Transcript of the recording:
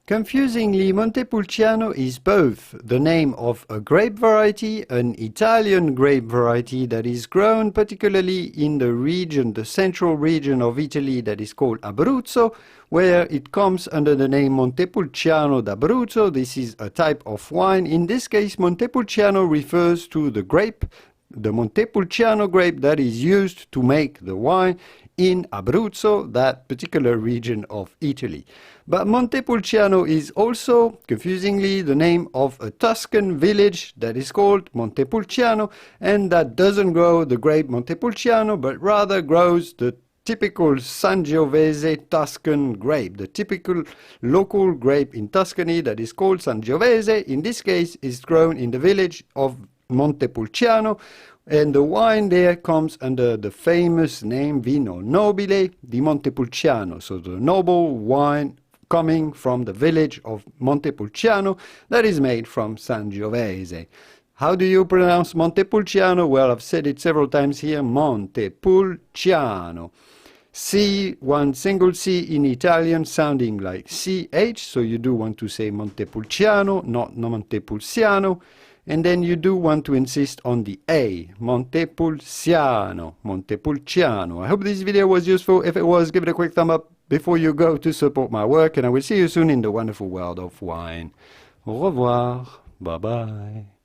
Confusingly, Montepulciano is both the name of a grape variety, an Italian grape variety that is grown particularly in the region, the central region of Italy that is called Abruzzo, where it comes under the name Montepulciano d'Abruzzo. This is a type of wine. In this case, Montepulciano refers to the grape, the Montepulciano grape that is used to make the wine in Abruzzo, that particular region of Italy. But Montepulciano is also, confusingly, the name of a Tuscan village that is called Montepulciano, and that doesn't grow the grape Montepulciano, but rather grows the typical Sangiovese Tuscan grape, the typical local grape in Tuscany that is called Sangiovese. In this case, is grown in the village of Montepulciano, and the wine there comes under the famous name Vino Nobile di Montepulciano, so the noble wine coming from the village of Montepulciano that is made from Sangiovese. How do you pronounce Montepulciano? Well, I've said it several times here, Montepulciano. C, one single C in Italian sounding like CH, so you do want to say Montepulciano, not Montepulciano. And then you do want to insist on the A, Montepulciano, Montepulciano. I hope this video was useful. If it was, give it a quick thumb up before you go to support my work, and I will see you soon in the wonderful world of wine. Au revoir. Bye-bye.